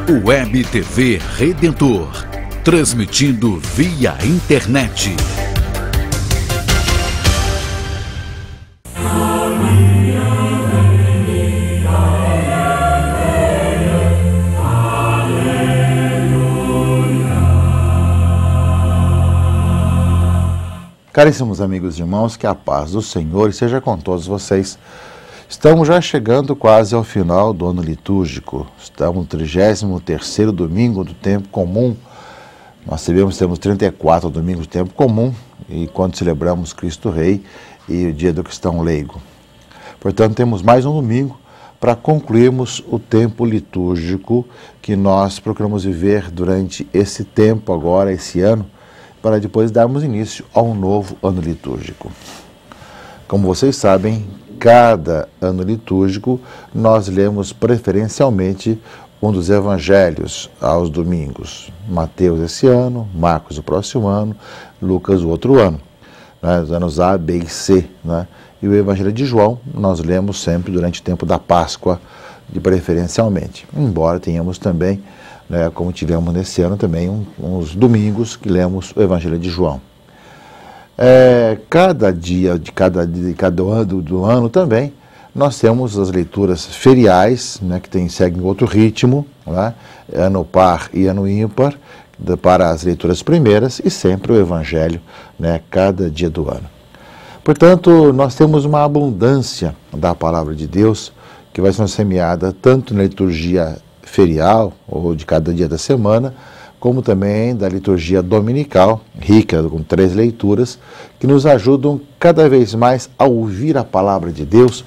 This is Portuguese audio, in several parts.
Web TV Redentor, transmitindo via internet. Caríssimos amigos e irmãos, que a paz do Senhor esteja com todos vocês. Estamos já chegando quase ao final do ano litúrgico. Estamos no 33º domingo do tempo comum. Nós sabemos que temos 34 domingos do tempo comum, e quando celebramos Cristo Rei e o dia do cristão leigo. Portanto, temos mais um domingo para concluirmos o tempo litúrgico que nós procuramos viver durante esse tempo agora, esse ano, para depois darmos início a um novo ano litúrgico. Como vocês sabem, cada ano litúrgico nós lemos preferencialmente um dos evangelhos aos domingos. Mateus esse ano, Marcos o próximo ano, Lucas o outro ano. Os anos A, B e C. E o evangelho de João nós lemos sempre durante o tempo da Páscoa, preferencialmente. Embora tenhamos também, como tivemos nesse ano também, uns domingos que lemos o evangelho de João. Cada dia de cada ano do ano também, nós temos as leituras feriais, que seguem outro ritmo, ano par e ano ímpar, para as leituras primeiras, e sempre o evangelho, cada dia do ano. Portanto, nós temos uma abundância da palavra de Deus, que vai ser semeada tanto na liturgia ferial, ou de cada dia da semana, como também da liturgia dominical, rica com 3 leituras, que nos ajudam cada vez mais a ouvir a palavra de Deus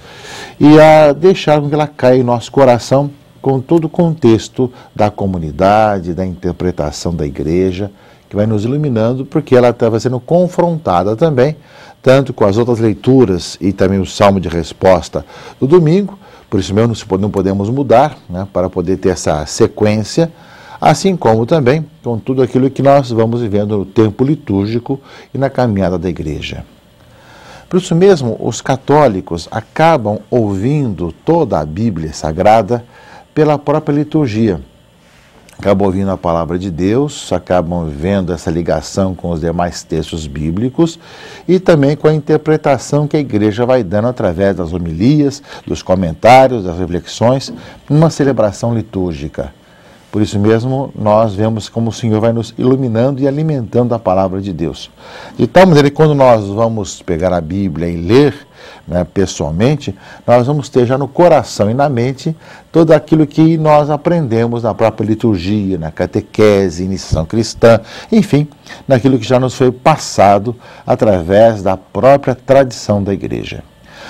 e a deixar com que ela caia em nosso coração com todo o contexto da comunidade, da interpretação da igreja, que vai nos iluminando, porque ela estava sendo confrontada também, tanto com as outras leituras e também o salmo de resposta do domingo. Por isso mesmo não podemos mudar, para poder ter essa sequência, assim como também com tudo aquilo que nós vamos vivendo no tempo litúrgico e na caminhada da igreja. Por isso mesmo, os católicos acabam ouvindo toda a Bíblia Sagrada pela própria liturgia. Acabam ouvindo a palavra de Deus, acabam vendo essa ligação com os demais textos bíblicos e também com a interpretação que a igreja vai dando através das homilias, dos comentários, das reflexões, numa celebração litúrgica. Por isso mesmo, nós vemos como o Senhor vai nos iluminando e alimentando a palavra de Deus. De tal maneira que quando nós vamos pegar a Bíblia e ler pessoalmente, nós vamos ter já no coração e na mente tudo aquilo que nós aprendemos na própria liturgia, na catequese, iniciação cristã, enfim, naquilo que já nos foi passado através da própria tradição da igreja.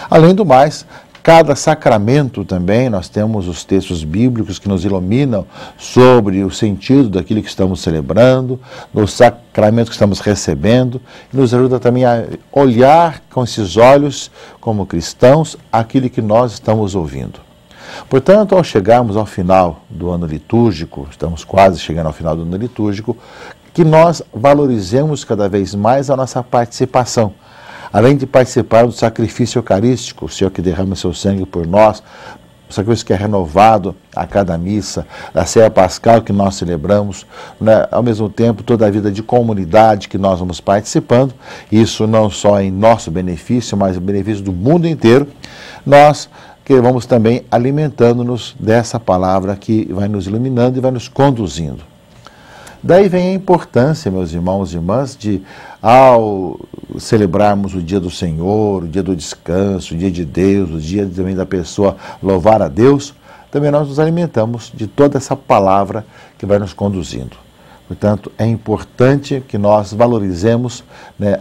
Além do mais, cada sacramento também, nós temos os textos bíblicos que nos iluminam sobre o sentido daquilo que estamos celebrando, dos sacramentos que estamos recebendo, e nos ajuda também a olhar com esses olhos, como cristãos, aquilo que nós estamos ouvindo. Portanto, ao chegarmos ao final do ano litúrgico, estamos quase chegando ao final do ano litúrgico, que nós valorizemos cada vez mais a nossa participação. Além de participar do sacrifício eucarístico, o Senhor que derrama seu sangue por nós, o sacrifício que é renovado a cada missa, a ceia pascal que nós celebramos, ao mesmo tempo toda a vida de comunidade que nós vamos participando, isso não só em nosso benefício, mas em benefício do mundo inteiro, nós que vamos também alimentando-nos dessa palavra que vai nos iluminando e vai nos conduzindo. Daí vem a importância, meus irmãos e irmãs, de ao celebrarmos o dia do Senhor, o dia do descanso, o dia de Deus, o dia também da pessoa louvar a Deus, também nós nos alimentamos de toda essa palavra que vai nos conduzindo. Portanto, é importante que nós valorizemos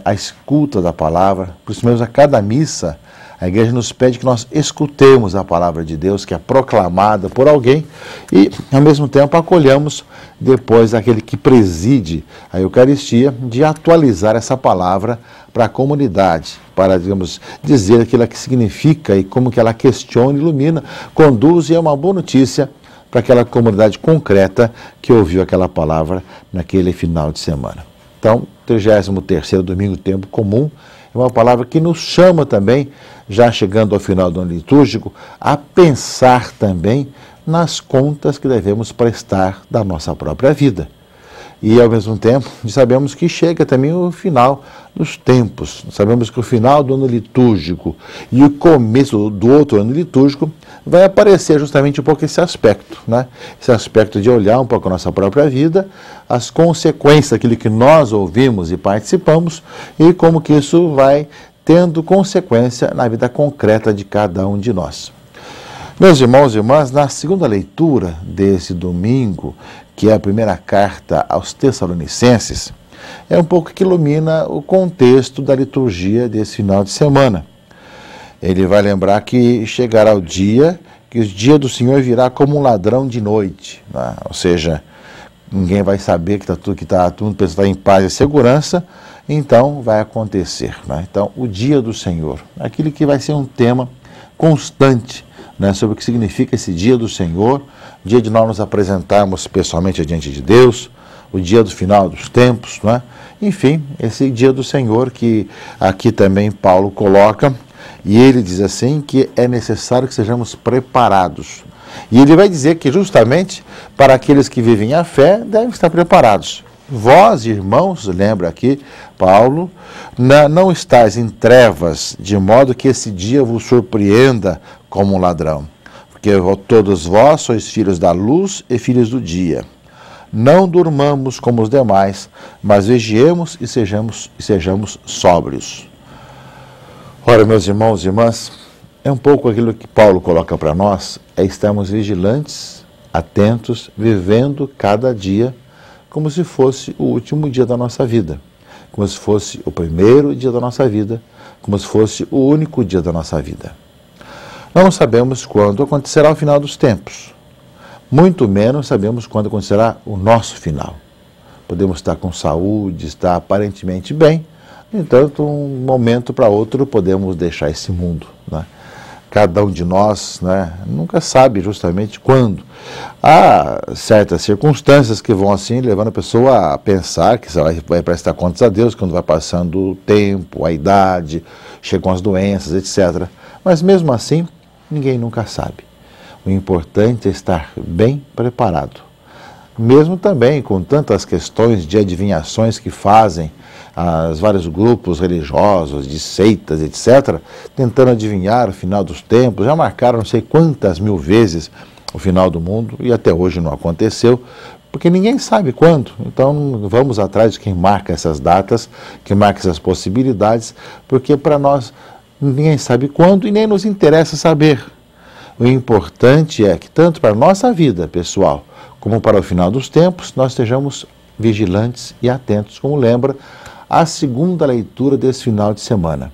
a escuta da palavra, por isso mesmo a cada missa, a igreja nos pede que nós escutemos a palavra de Deus, que é proclamada por alguém, e, ao mesmo tempo, acolhamos depois aquele que preside a Eucaristia, de atualizar essa palavra para a comunidade, para, digamos, dizer aquilo que significa e como que ela questiona, ilumina, conduz, e é uma boa notícia para aquela comunidade concreta que ouviu aquela palavra naquele final de semana. Então, 33º domingo do tempo comum, é uma palavra que nos chama também, já chegando ao final do ano litúrgico, a pensar também nas contas que devemos prestar da nossa própria vida. E, ao mesmo tempo, sabemos que chega também o final dos tempos. Sabemos que o final do ano litúrgico e o começo do outro ano litúrgico vai aparecer justamente um pouco esse aspecto, né? Esse aspecto de olhar um pouco a nossa própria vida, as consequências daquilo que nós ouvimos e participamos e como que isso vai tendo consequência na vida concreta de cada um de nós. Meus irmãos e irmãs, na segunda leitura desse domingo, que é a primeira carta aos Tessalonicenses, é um pouco que ilumina o contexto da liturgia desse final de semana. Ele vai lembrar que chegará o dia, que o dia do Senhor virá como um ladrão de noite, né? Ou seja, ninguém vai saber que todo mundo está em paz e segurança, então vai acontecer, né? Então, o dia do Senhor, aquilo que vai ser um tema constante, né, sobre o que significa esse dia do Senhor, o dia de nós nos apresentarmos pessoalmente diante de Deus, o dia do final dos tempos, né? Enfim, esse dia do Senhor que aqui também Paulo coloca, e ele diz assim que é necessário que sejamos preparados. E ele vai dizer que justamente para aqueles que vivem a fé devem estar preparados. Vós, irmãos, lembra aqui, Paulo, não estáis em trevas, de modo que esse dia vos surpreenda como um ladrão. Porque todos vós sois filhos da luz e filhos do dia. Não durmamos como os demais, mas vigiemos e sejamos sóbrios. Ora, meus irmãos e irmãs, é um pouco aquilo que Paulo coloca para nós, é estarmos vigilantes, atentos, vivendo cada dia como se fosse o último dia da nossa vida, como se fosse o primeiro dia da nossa vida, como se fosse o único dia da nossa vida. Não sabemos quando acontecerá o final dos tempos, muito menos sabemos quando acontecerá o nosso final. Podemos estar com saúde, estar aparentemente bem, no entanto, um momento para outro podemos deixar esse mundo, né? Cada um de nós, né, nunca sabe justamente quando. Há certas circunstâncias que vão assim levando a pessoa a pensar que vai prestar contas a Deus quando vai passando o tempo, a idade, chegam as doenças, etc. Mas mesmo assim, ninguém nunca sabe. O importante é estar bem preparado. Mesmo também com tantas questões de adivinhações que fazem os vários grupos religiosos, de seitas, etc., tentando adivinhar o final dos tempos, já marcaram não sei quantas mil vezes o final do mundo e até hoje não aconteceu, porque ninguém sabe quando. Então vamos atrás de quem marca essas datas, quem marca essas possibilidades, porque para nós ninguém sabe quando e nem nos interessa saber. O importante é que tanto para a nossa vida pessoal como para o final dos tempos, nós estejamos vigilantes e atentos, como lembra a segunda leitura desse final de semana.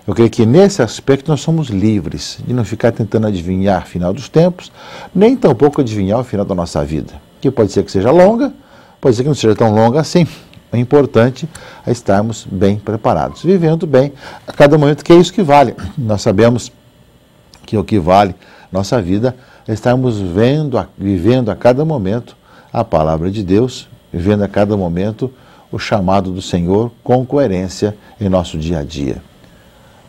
Eu creio que nesse aspecto nós somos livres de não ficar tentando adivinhar o final dos tempos, nem tampouco adivinhar o final da nossa vida, que pode ser que seja longa, pode ser que não seja tão longa assim. O importante é estarmos bem preparados, vivendo bem a cada momento, que é isso que vale. Nós sabemos que o que vale nossa vida é estarmos vivendo a cada momento a palavra de Deus, vivendo a cada momento o chamado do Senhor com coerência em nosso dia a dia.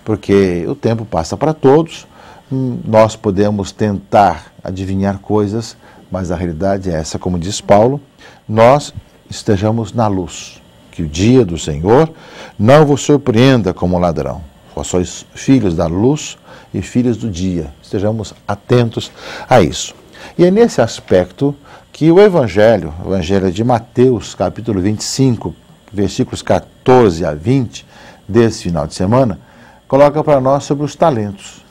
Porque o tempo passa para todos, nós podemos tentar adivinhar coisas, mas a realidade é essa, como diz Paulo, nós estejamos na luz, que o dia do Senhor não vos surpreenda como ladrão. Vós sois filhos da luz e filhos do dia. Estejamos atentos a isso. E é nesse aspecto que o Evangelho de Mateus, capítulo 25, versículos 14 a 20, desse final de semana, coloca para nós sobre os talentos.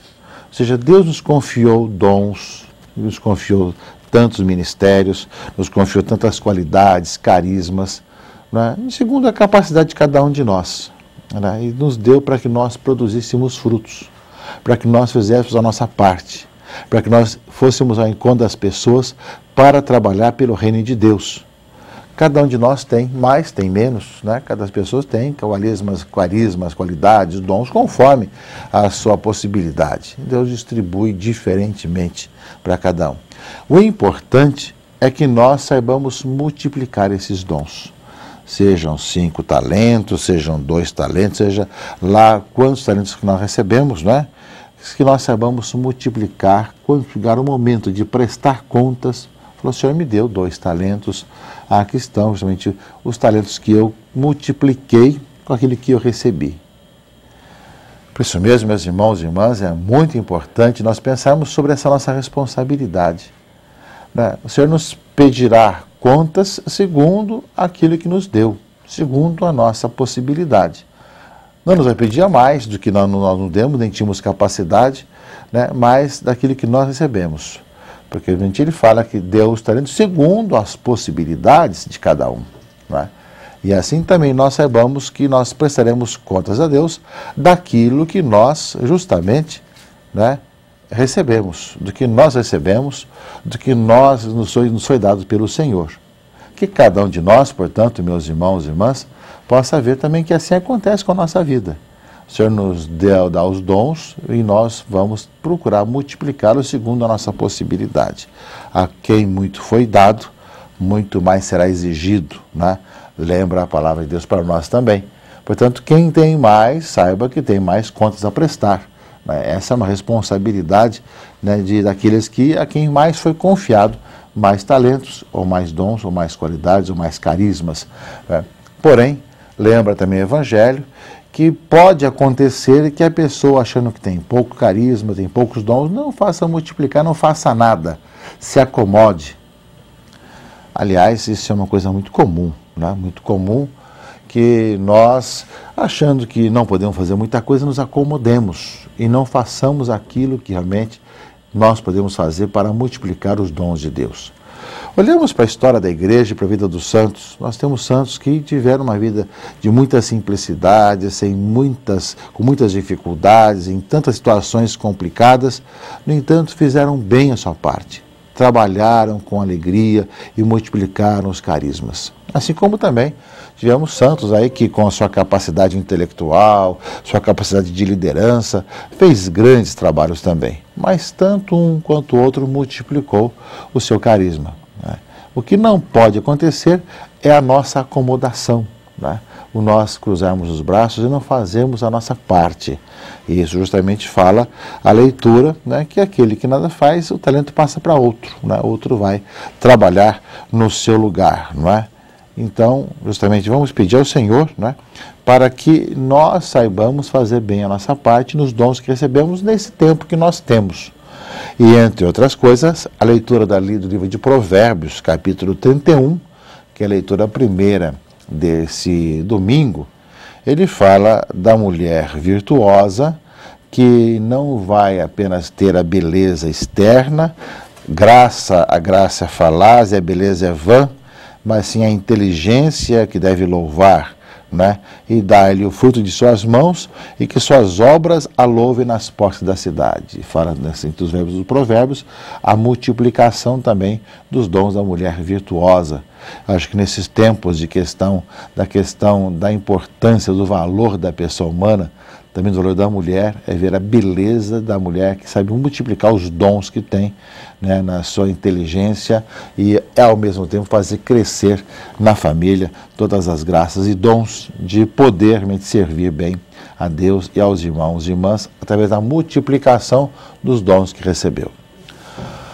Ou seja, Deus nos confiou dons, nos confiou tantos ministérios, nos confiou tantas qualidades, carismas, né, segundo a capacidade de cada um de nós. Né, e nos deu para que nós produzíssemos frutos, para que nós fizéssemos a nossa parte, para que nós fôssemos ao encontro das pessoas para trabalhar pelo reino de Deus. Cada um de nós tem mais, tem menos, né? Cada pessoa tem carismas, qualidades, dons, conforme a sua possibilidade. Deus distribui diferentemente para cada um. O importante é que nós saibamos multiplicar esses dons. Sejam 5 talentos, sejam 2 talentos, seja lá quantos talentos que nós recebemos, né? que nós saibamos multiplicar, quando chegar o momento de prestar contas. Falou, o Senhor me deu 2 talentos, aqui estão justamente os talentos que eu multipliquei com aquilo que eu recebi. Por isso mesmo, meus irmãos e irmãs, é muito importante nós pensarmos sobre essa nossa responsabilidade. O Senhor nos pedirá contas segundo aquilo que nos deu, segundo a nossa possibilidade. Não nos vai pedir a mais do que nós não demos, nem tínhamos capacidade, mas daquilo que nós recebemos. Porque a gente fala que Deus está dando segundo as possibilidades de cada um. E assim também nós saibamos que nós prestaremos contas a Deus daquilo que nós justamente recebemos, do que nós recebemos, do que nos foi dado pelo Senhor. Que cada um de nós, portanto, meus irmãos e irmãs, possa ver também que assim acontece com a nossa vida. O Senhor nos dá os dons e nós vamos procurar multiplicá-los segundo a nossa possibilidade. A quem muito foi dado, muito mais será exigido, Lembra a palavra de Deus para nós também. Portanto, quem tem mais, saiba que tem mais contas a prestar. Essa é uma responsabilidade daqueles a quem mais foi confiado mais talentos, ou mais dons, ou mais qualidades, ou mais carismas. Porém, lembra também o Evangelho que pode acontecer que a pessoa, achando que tem pouco carisma, tem poucos dons, não faça multiplicar, não faça nada, se acomode. Aliás, isso é uma coisa muito comum, muito comum, que nós, achando que não podemos fazer muita coisa, nos acomodemos e não façamos aquilo que realmente nós podemos fazer para multiplicar os dons de Deus. Olhamos para a história da igreja e para a vida dos santos. Nós temos santos que tiveram uma vida de muita simplicidade, com muitas dificuldades, em tantas situações complicadas. No entanto, fizeram bem a sua parte. Trabalharam com alegria e multiplicaram os carismas. Assim como também tivemos santos aí que, com a sua capacidade intelectual, sua capacidade de liderança, fez grandes trabalhos também. Mas tanto um quanto o outro multiplicou o seu carisma. O que não pode acontecer é a nossa acomodação, o nós cruzarmos os braços e não fazermos a nossa parte. E isso justamente fala a leitura, que aquele que nada faz, o talento passa para outro, outro vai trabalhar no seu lugar, Então, justamente, vamos pedir ao Senhor, para que nós saibamos fazer bem a nossa parte nos dons que recebemos nesse tempo que nós temos. E, entre outras coisas, a leitura do livro de Provérbios, capítulo 31, que é a leitura primeira desse domingo, ele fala da mulher virtuosa que não vai apenas ter a beleza externa, a graça falaz e a beleza é vã, mas sim a inteligência que deve louvar, e dar-lhe o fruto de suas mãos e que suas obras a louvem nas portas da cidade. Fala, entre os verbos dos provérbios, a multiplicação também dos dons da mulher virtuosa. Acho que nesses tempos da importância do valor da pessoa humana, também do valor da mulher, é ver a beleza da mulher que sabe multiplicar os dons que tem, na sua inteligência e, ao mesmo tempo, fazer crescer na família todas as graças e dons de poder realmente servir bem a Deus e aos irmãos e irmãs através da multiplicação dos dons que recebeu.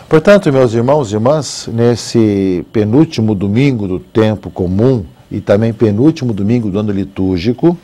Portanto, meus irmãos e irmãs, nesse penúltimo domingo do tempo comum e também penúltimo domingo do ano litúrgico,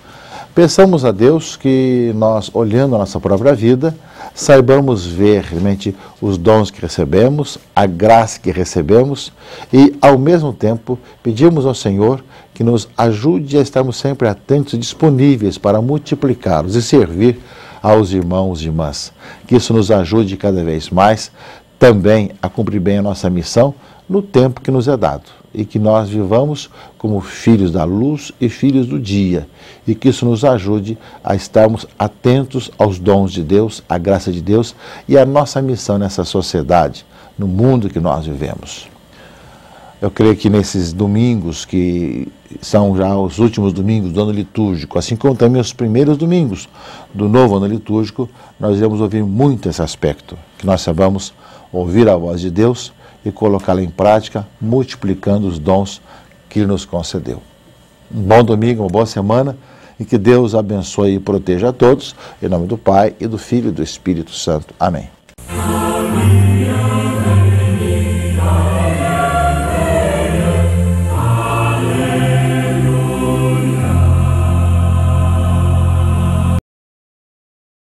peçamos a Deus que nós, olhando a nossa própria vida, saibamos ver realmente os dons que recebemos, a graça que recebemos e, ao mesmo tempo, pedimos ao Senhor que nos ajude a estarmos sempre atentos e disponíveis para multiplicá-los e servir aos irmãos e irmãs. Que isso nos ajude cada vez mais também a cumprir bem a nossa missão no tempo que nos é dado. E que nós vivamos como filhos da luz e filhos do dia. E que isso nos ajude a estarmos atentos aos dons de Deus, à graça de Deus e à nossa missão nessa sociedade, no mundo que nós vivemos. Eu creio que nesses domingos, que são já os últimos domingos do ano litúrgico, assim como também os primeiros domingos do novo ano litúrgico, nós iremos ouvir muito esse aspecto, que nós saibamos ouvir a voz de Deus e colocá-la em prática, multiplicando os dons que Ele nos concedeu. Um bom domingo, uma boa semana e que Deus abençoe e proteja a todos, em nome do Pai, e do Filho e do Espírito Santo. Amém.